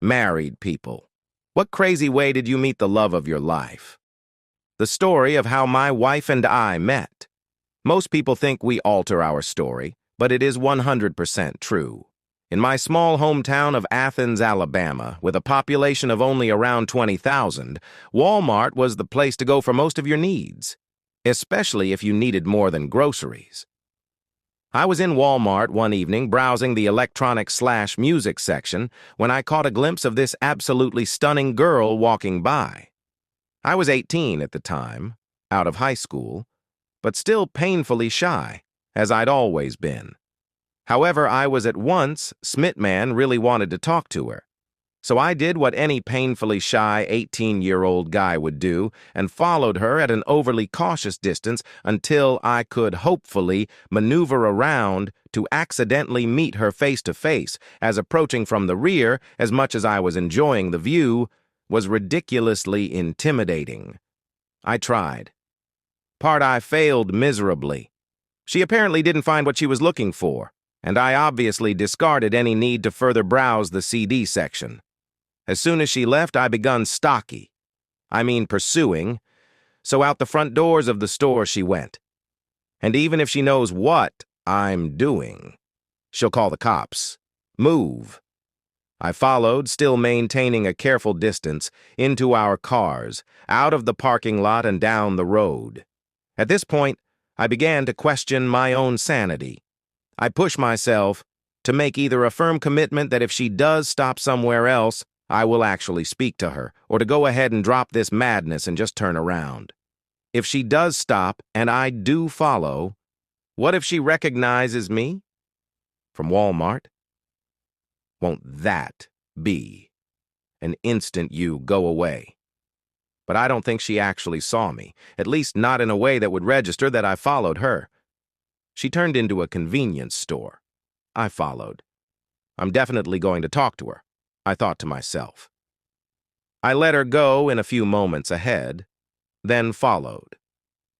Married people. What crazy way did you meet the love of your life? The story of how my wife and I met. Most people think we alter our story, but it is 100% true. In my small hometown of Athens, Alabama, with a population of only around 20,000, Walmart was the place to go for most of your needs, especially if you needed more than groceries. I was in Walmart one evening browsing the electronics/music section when I caught a glimpse of this absolutely stunning girl walking by. I was 18 at the time, out of high school, but still painfully shy, as I'd always been. However, I was at once smitten, really wanted to talk to her. So I did what any painfully shy 18-year-old guy would do and followed her at an overly cautious distance until I could hopefully maneuver around to accidentally meet her face to face, as approaching from the rear, as much as I was enjoying the view, was ridiculously intimidating. I tried. I failed miserably. She apparently didn't find what she was looking for, and I obviously discarded any need to further browse the CD section. As soon as she left, I begun pursuing, so out the front doors of the store she went. And even if she knows what I'm doing, she'll call the cops. Move. I followed, still maintaining a careful distance, into our cars, out of the parking lot and down the road. At this point, I began to question my own sanity. I pushed myself to make either a firm commitment that if she does stop somewhere else, I will actually speak to her, or to go ahead and drop this madness and just turn around. If she does stop and I do follow, what if she recognizes me? From Walmart? Won't that be an instant you go away? But I don't think she actually saw me, at least not in a way that would register that I followed her. She turned into a convenience store. I followed. I'm definitely going to talk to her, I thought to myself. I let her go in a few moments ahead, then followed.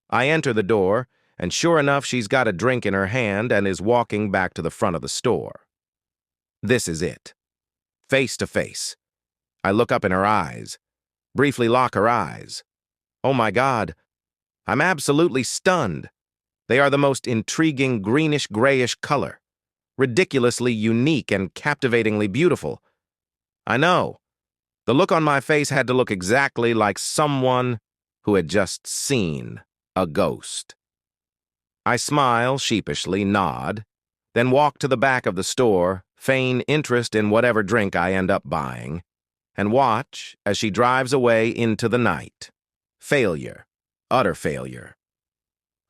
I enter the door, and sure enough, she's got a drink in her hand and is walking back to the front of the store. This is it. Face to face. I look up in her eyes, briefly lock her eyes. Oh my God, I'm absolutely stunned. They are the most intriguing greenish-grayish color, ridiculously unique and captivatingly beautiful. I know. The look on my face had to look exactly like someone who had just seen a ghost. I smile sheepishly, nod, then walk to the back of the store, feign interest in whatever drink I end up buying, and watch as she drives away into the night. Failure. Utter failure.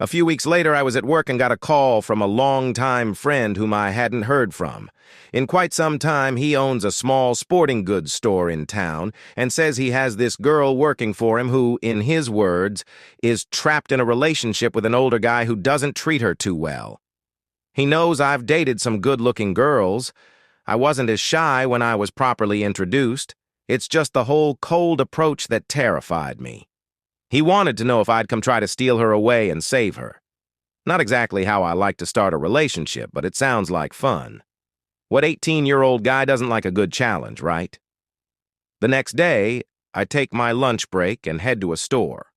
A few weeks later, I was at work and got a call from a longtime friend whom I hadn't heard from. In quite some time, he owns a small sporting goods store in town and says he has this girl working for him who, in his words, is trapped in a relationship with an older guy who doesn't treat her too well. He knows I've dated some good-looking girls. I wasn't as shy when I was properly introduced. It's just the whole cold approach that terrified me. He wanted to know if I'd come try to steal her away and save her. Not exactly how I like to start a relationship, but it sounds like fun. What 18-year-old guy doesn't like a good challenge, right? The next day, I take my lunch break and head to a store.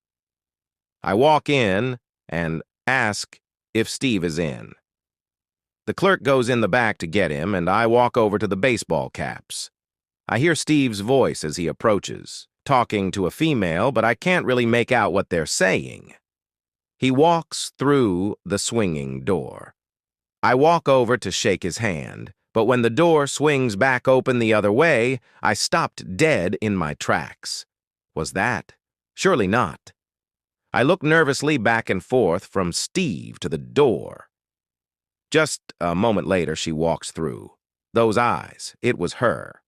I walk in and ask if Steve is in. The clerk goes in the back to get him, and I walk over to the baseball caps. I hear Steve's voice as he approaches, talking to a female, but I can't really make out what they're saying. He walks through the swinging door. I walk over to shake his hand, but when the door swings back open the other way, I stopped dead in my tracks. Was that? Surely not. I look nervously back and forth from Steve to the door. Just a moment later, she walks through. Those eyes, it was her.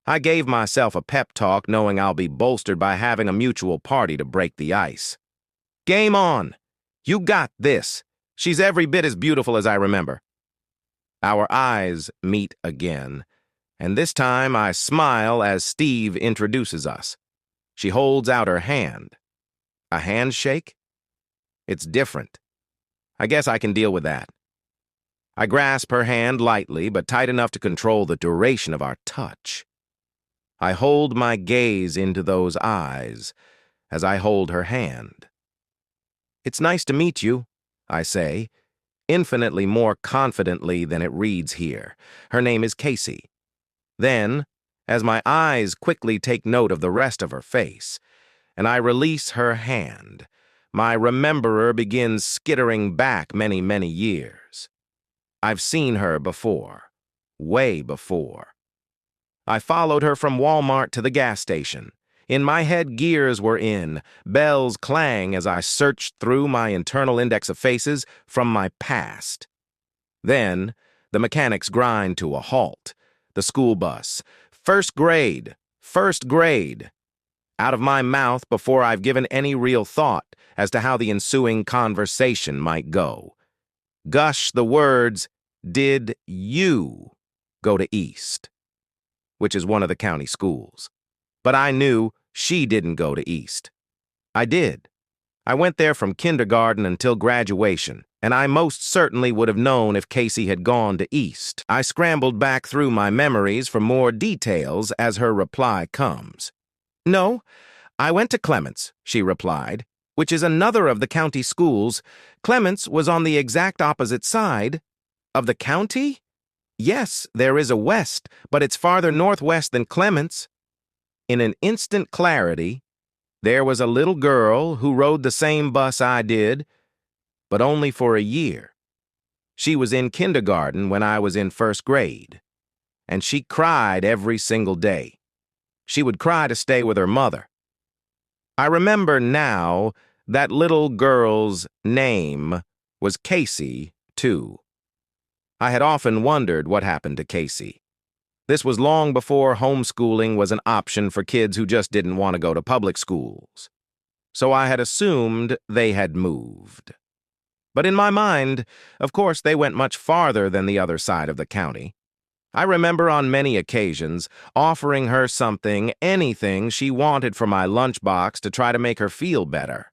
I gave myself a pep talk knowing I'll be bolstered by having a mutual party to break the ice. Game on! You got this! She's every bit as beautiful as I remember. Our eyes meet again, and this time I smile as Steve introduces us. She holds out her hand. A handshake? It's different. I guess I can deal with that. I grasp her hand lightly, but tight enough to control the duration of our touch. I hold my gaze into those eyes as I hold her hand. "It's nice to meet you," I say, infinitely more confidently than it reads here. Her name is Casey. Then, as my eyes quickly take note of the rest of her face, and I release her hand, my rememberer begins skittering back many, many years. I've seen her before, way before. I followed her from Walmart to the gas station. In my head, gears were in, bells clang as I searched through my internal index of faces from my past. Then, the mechanics grind to a halt. The school bus. First grade. First grade. Out of my mouth before I've given any real thought as to how the ensuing conversation might go. Gush the words, "Did you go to East?" which is one of the county schools. But I knew she didn't go to East. I did. I went there from kindergarten until graduation, and I most certainly would have known if Casey had gone to East. I scrambled back through my memories for more details as her reply comes. "No, I went to Clements," she replied, "which is another of the county schools. Clements was on the exact opposite side." "Of the county?" "Yes, there is a west, but it's farther northwest than Clements." In an instant clarity, there was a little girl who rode the same bus I did, but only for a year. She was in kindergarten when I was in first grade, and she cried every single day. She would cry to stay with her mother. I remember now that little girl's name was Casey, too. I had often wondered what happened to Casey. This was long before homeschooling was an option for kids who just didn't want to go to public schools. So I had assumed they had moved. But in my mind, of course, they went much farther than the other side of the county. I remember on many occasions offering her something, anything she wanted for my lunchbox to try to make her feel better.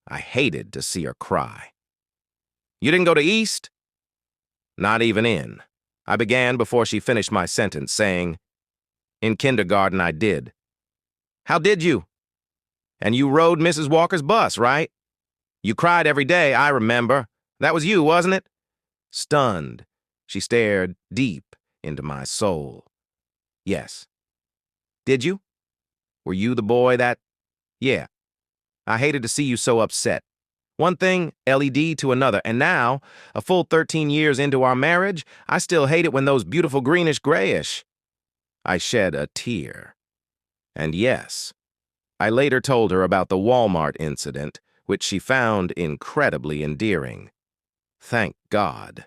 I hated to see her cry. "You didn't go to East?" "Not even in." I began before she finished my sentence, saying, "In kindergarten I did." "How did you?" "And you rode Mrs. Walker's bus, right? You cried every day, I remember. That was you, wasn't it?" Stunned, she stared deep into my soul. "Yes." "Did you? Were you the boy that—" "Yeah. I hated to see you so upset. One thing, LED to another, and now, a full 13 years into our marriage, I still hate it when those beautiful greenish-grayish." I shed a tear. And yes, I later told her about the Walmart incident, which she found incredibly endearing. Thank God.